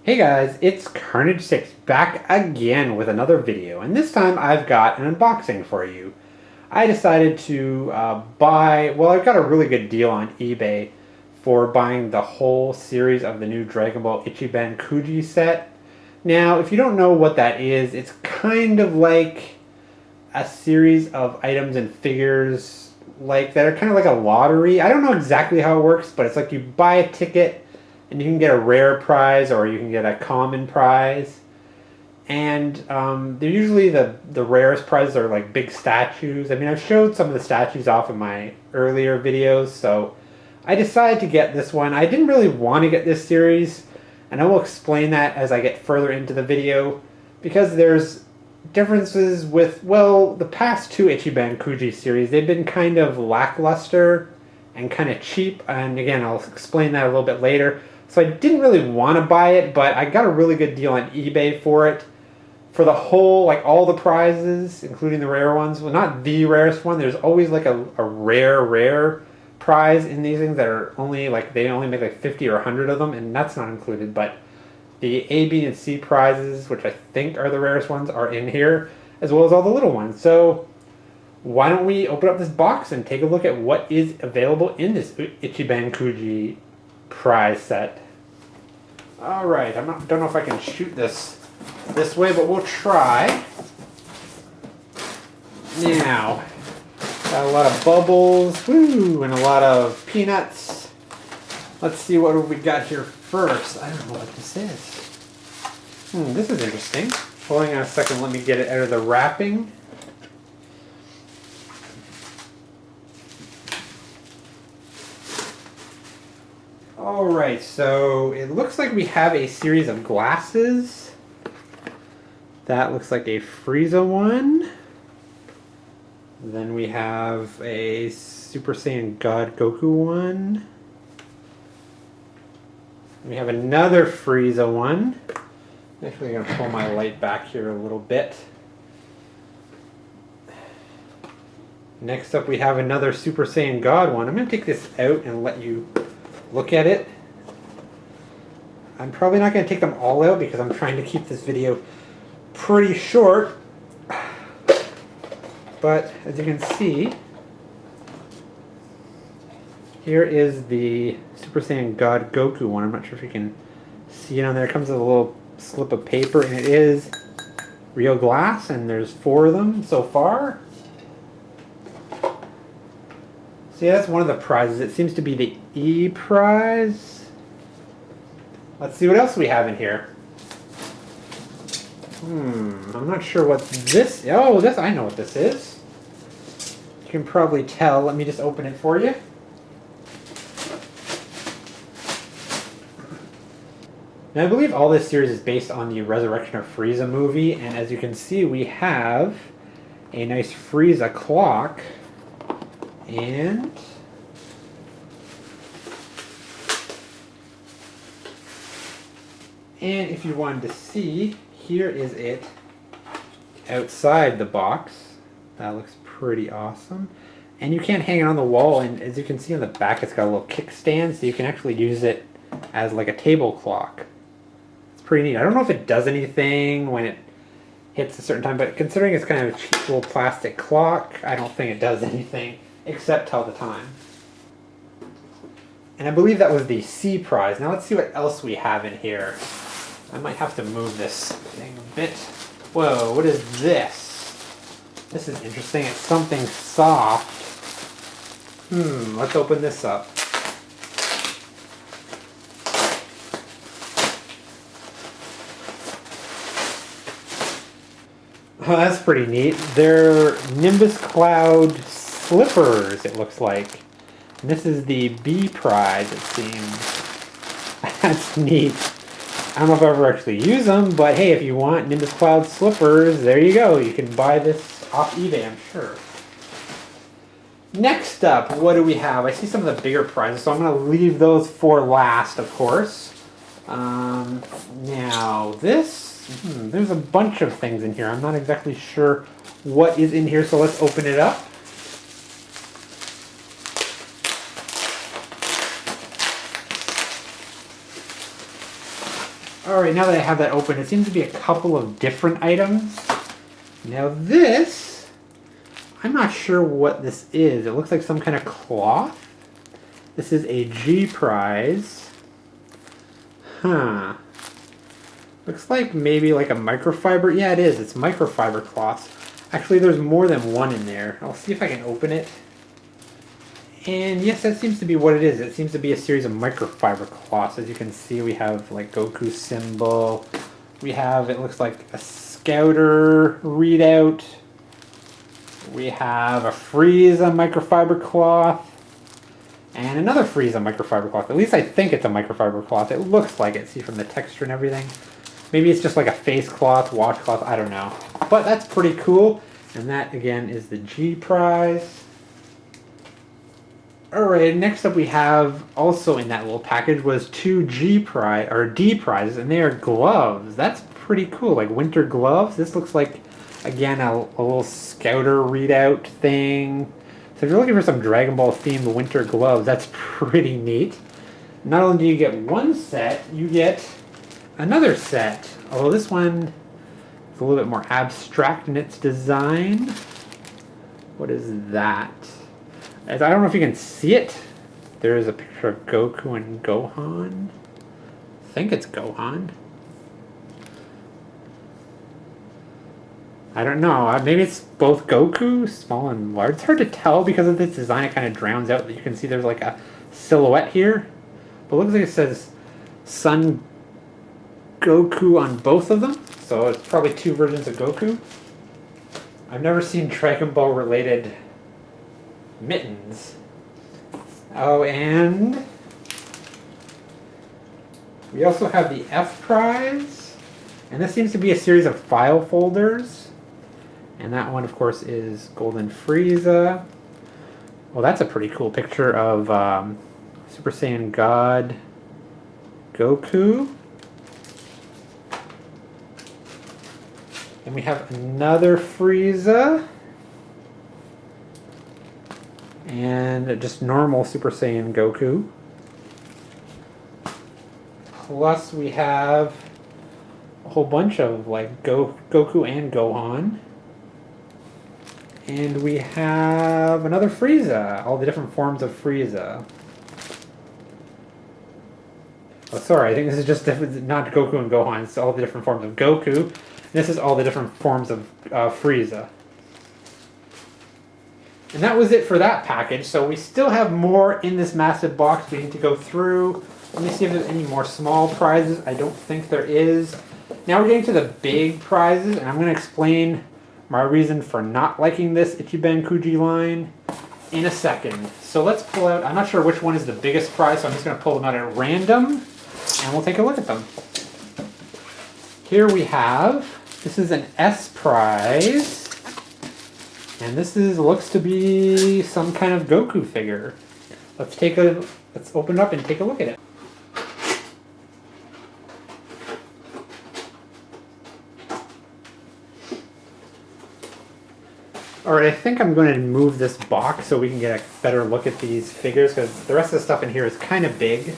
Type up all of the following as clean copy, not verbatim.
Hey guys, it's Carnage6 back again with another video, and this time I've got an unboxing for you. I decided to I've got a really good deal on eBay for buying the whole series of the new Dragonball Ichiban Kuji set. Now, if you don't know what that is, it's kind of like a series of items and figures like that are kind of like a lottery. I don't know exactly how it works, but it's like you buy a ticket and you can get a rare prize or you can get a common prize. And they're usually the rarest prizes are like big statues. I mean, I've showed some of the statues off in my earlier videos, so I decided to get this one. I didn't really want to get this series, and I will explain that as I get further into the video, because there's differences with, well, the past two Ichiban Kuji series. They've been kind of lackluster and kind of cheap, and again, I'll explain that a little bit later. So I didn't really want to buy it, but I got a really good deal on eBay for it. For the whole, like all the prizes, including the rare ones. Well, not the rarest one. There's always like a rare prize in these things that are only like, they only make like 50 or 100 of them, and that's not included. But the A, B, and C prizes, which I think are the rarest ones, are in here, as well as all the little ones. So why don't we open up this box and take a look at what is available in this Ichiban Kuji prize set. Alright, don't know if I can shoot this way, but we'll try. Now, got a lot of bubbles, woo, and a lot of peanuts. Let's see what we got here first. I don't know what this is. This is interesting. Hold on a second, let me get it out of the wrapping. Alright, so it looks like we have a series of glasses. That looks like a Frieza one. Then we have a Super Saiyan God Goku one. We have another Frieza one. I'm actually going to pull my light back here a little bit. Next up we have another Super Saiyan God one. I'm going to take this out and let you look at it. I'm probably not going to take them all out because I'm trying to keep this video pretty short. But as you can see, here is the Super Saiyan God Goku one. I'm not sure if you can see it on there. It comes with a little slip of paper, and it is real glass, and there's 4 of them so far. So yeah, that's one of the prizes. It seems to be the E prize. Let's see what else we have in here. I'm not sure what this... Oh, this, I know what this is. You can probably tell. Let me just open it for you. Now, I believe all this series is based on the Resurrection of Frieza movie, and as you can see, we have a nice Frieza clock. And if you wanted to see, here is it outside the box. That looks pretty awesome. And you can hang it on the wall, and as you can see on the back, it's got a little kickstand, so you can actually use it as like a table clock. It's pretty neat. I don't know if it does anything when it hits a certain time, but considering it's kind of a cheap little plastic clock, I don't think it does anything except tell the time. And I believe that was the C prize. Now let's see what else we have in here. I might have to move this thing a bit. Whoa, what is this? This is interesting. It's something soft. Let's open this up. Oh, that's pretty neat. They're Nimbus Cloud slippers, it looks like. And this is the B prize, it seems. That's neat. I don't know if I ever actually use them, but hey, if you want Nimbus Cloud slippers, there you go. You can buy this off eBay, I'm sure. Next up, what do we have? I see some of the bigger prizes, so I'm going to leave those for last, of course. Now, this, there's a bunch of things in here. I'm not exactly sure what is in here, so let's open it up. Alright, now that I have that open, it seems to be a couple of different items. Now this, I'm not sure what this is. It looks like some kind of cloth. This is a G prize. Huh. Looks like maybe like a microfiber. Yeah, it is. It's microfiber cloths. Actually, there's more than one in there. I'll see if I can open it. And yes, that seems to be what it is. It seems to be a series of microfiber cloths. As you can see, we have like Goku symbol. We have, it looks like a Scouter readout. We have a Frieza microfiber cloth. And another Frieza microfiber cloth. At least I think it's a microfiber cloth. It looks like it. See, from the texture and everything. Maybe it's just like a face cloth, washcloth. I don't know. But that's pretty cool. And that, again, is the G prize. Alright, next up we have, also in that little package, was two D prizes, and they are gloves. That's pretty cool, like winter gloves. This looks like, again, a little Scouter readout thing. So if you're looking for some Dragon Ball themed winter gloves, that's pretty neat. Not only do you get one set, you get another set. Although this one is a little bit more abstract in its design. What is that? I don't know if you can see it. There is a picture of Goku and Gohan. I think it's Gohan. I don't know. Maybe it's both Goku, small and large. It's hard to tell because of this design. It kind of drowns out. You can see there's like a silhouette here. But it looks like it says Son Goku on both of them. So it's probably two versions of Goku. I've never seen Dragon Ball related mittens. Oh, and we also have the F prize. And this seems to be a series of file folders. And that one, of course, is Golden Frieza. Well, that's a pretty cool picture of Super Saiyan God Goku. And we have another Frieza. And just normal Super Saiyan Goku. Plus we have a whole bunch of like Goku and Gohan. And we have another Frieza. All the different forms of Frieza. Oh, sorry, I think this is just not Goku and Gohan. It's all the different forms of Goku. This is all the different forms of Frieza. And that was it for that package. So we still have more in this massive box we need to go through. Let me see if there's any more small prizes. I don't think there is. Now we're getting to the big prizes, and I'm going to explain my reason for not liking this Ichiban Kuji line in a second. So let's pull out, I'm not sure which one is the biggest prize, so I'm just going to pull them out at random, and we'll take a look at them. Here we have, this is an S prize. And this looks to be some kind of Goku figure. Let's open it up and take a look at it. Alright, I think I'm going to move this box so we can get a better look at these figures, because the rest of the stuff in here is kind of big.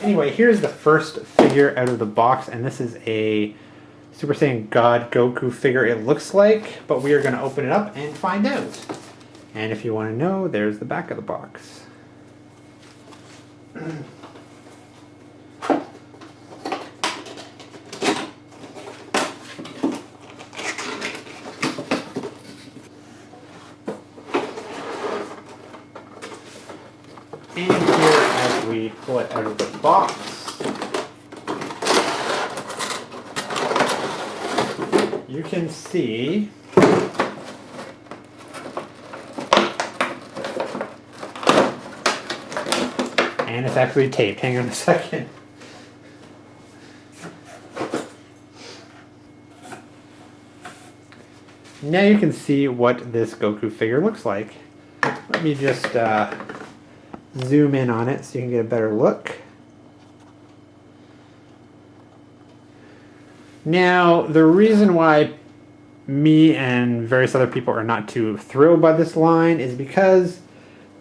Anyway, here's the first figure out of the box, and this is a Super Saiyan God Goku figure it looks like, but we are going to open it up and find out. And if you want to know, there's the back of the box. And here, as we pull it out of the box, you can see and it's actually taped. Hang on a second. Now you can see what this Goku figure looks like. Let me just zoom in on it so you can get a better look. Now, the reason why me and various other people are not too thrilled by this line is because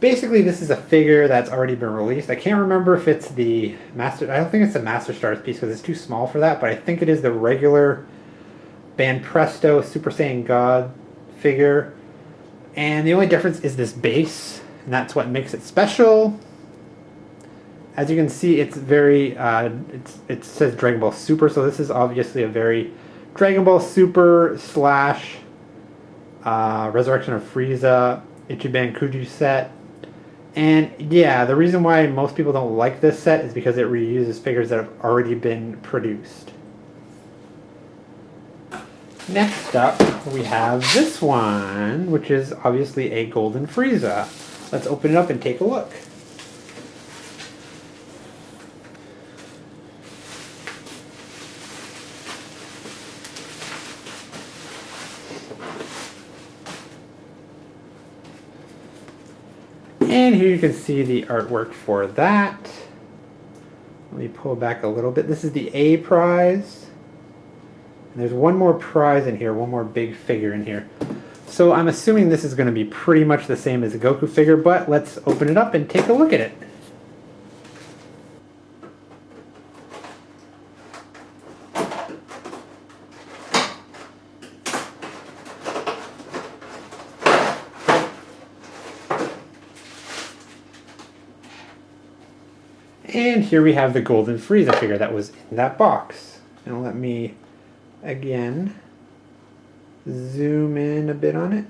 basically this is a figure that's already been released. I can't remember if it's the Master... I don't think it's the Master Stars piece because it's too small for that, but I think it is the regular Banpresto Super Saiyan God figure. And the only difference is this base, and that's what makes it special. As you can see, it's very... it says Dragon Ball Super, so this is obviously a very Dragon Ball Super slash Resurrection of Frieza Ichiban Kuji set. And yeah, the reason why most people don't like this set is because it reuses figures that have already been produced. Next up, we have this one, which is obviously a Golden Frieza. Let's open it up and take a look. And here you can see the artwork for that. Let me pull back a little bit. This is the A prize. And there's one more prize in here, one more big figure in here. So I'm assuming this is going to be pretty much the same as a Goku figure, but let's open it up and take a look at it. And here we have the Golden Frieza figure that was in that box. And let me, again, zoom in a bit on it.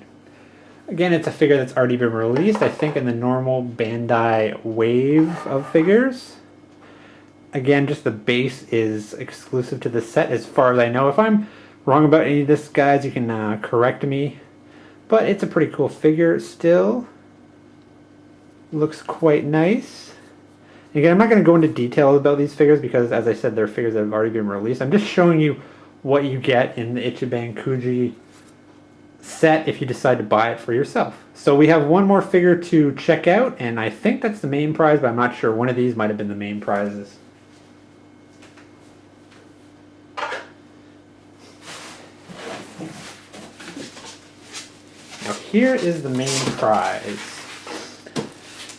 Again, it's a figure that's already been released, I think, in the normal Bandai wave of figures. Again, just the base is exclusive to the set as far as I know. If I'm wrong about any of this, guys, you can correct me. But it's a pretty cool figure still. Looks quite nice. Again, I'm not going to go into detail about these figures because, as I said, they're figures that have already been released. I'm just showing you what you get in the Ichiban Kuji set if you decide to buy it for yourself. So we have one more figure to check out, and I think that's the main prize, but I'm not sure. One of these might have been the main prizes. Now here is the main prize.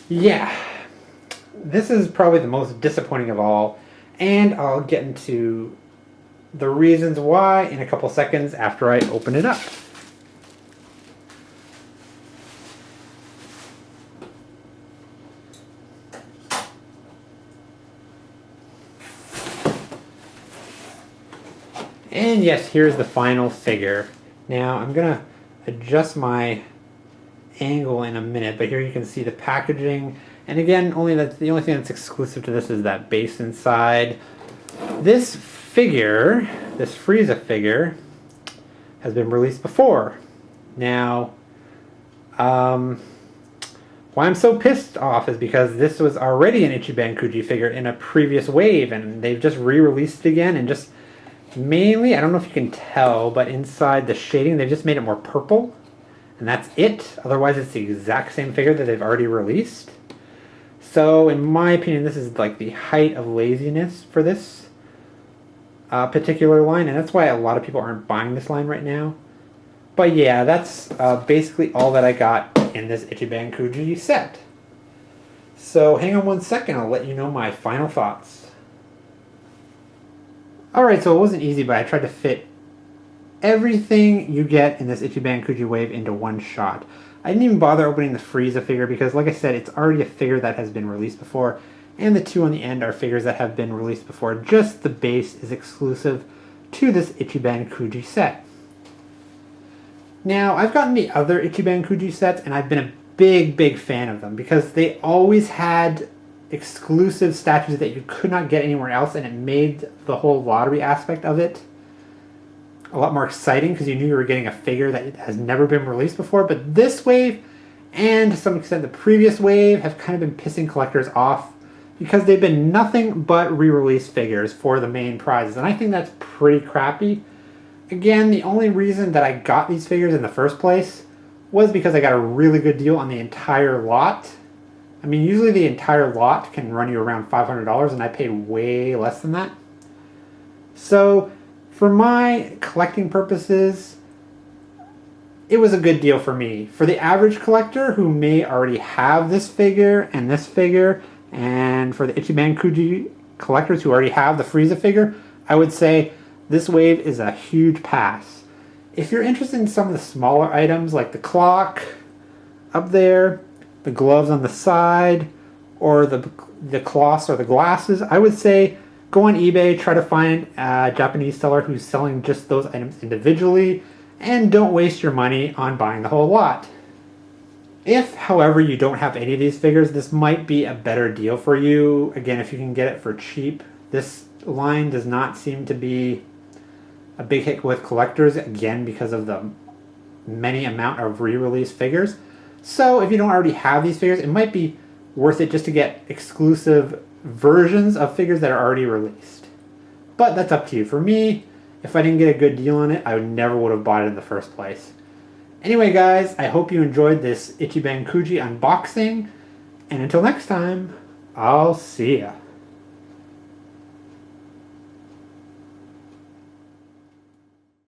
Yeah. This is probably the most disappointing of all, and I'll get into the reasons why in a couple seconds after I open it up. And yes, here's the final figure. Now I'm going to adjust my angle in a minute, but here you can see the packaging. And again, the only thing that's exclusive to this is that base inside. This figure, this Frieza figure, has been released before. Now, why I'm so pissed off is because this was already an Ichiban Kuji figure in a previous wave, and they've just re-released it again, and just mainly, I don't know if you can tell, but inside the shading, they've just made it more purple, and that's it. Otherwise, it's the exact same figure that they've already released. So, in my opinion, this is like the height of laziness for this particular line, and that's why a lot of people aren't buying this line right now. But yeah, that's basically all that I got in this Ichiban Kuji set. So, hang on one second, I'll let you know my final thoughts. Alright, so it wasn't easy, but I tried to fit everything you get in this Ichiban Kuji wave into one shot. I didn't even bother opening the Frieza figure because, like I said, it's already a figure that has been released before, and the two on the end are figures that have been released before. Just the base is exclusive to this Ichiban Kuji set. Now, I've gotten the other Ichiban Kuji sets, and I've been a big fan of them because they always had exclusive statues that you could not get anywhere else, and it made the whole lottery aspect of it a lot more exciting because you knew you were getting a figure that has never been released before. But this wave, and to some extent the previous wave, have kind of been pissing collectors off because they've been nothing but re-release figures for the main prizes, and I think that's pretty crappy. Again, the only reason that I got these figures in the first place was because I got a really good deal on the entire lot. I mean, usually the entire lot can run you around $500, and I paid way less than that. So, for my collecting purposes, it was a good deal for me. For the average collector who may already have this figure, and for the Ichiban Kuji collectors who already have the Frieza figure, I would say this wave is a huge pass. If you're interested in some of the smaller items like the clock up there, the gloves on the side, or the cloths or the glasses, I would say go on eBay, try to find a Japanese seller who's selling just those items individually, and don't waste your money on buying the whole lot. If, however, you don't have any of these figures, this might be a better deal for you. Again, if you can get it for cheap. This line does not seem to be a big hit with collectors, again, because of the many amount of re-release figures. So if you don't already have these figures, it might be worth it just to get exclusive versions of figures that are already released. But that's up to you. For me, if I didn't get a good deal on it, I never would have bought it in the first place. Anyway, guys, I hope you enjoyed this Ichiban Kuji unboxing. And until next time, I'll see ya.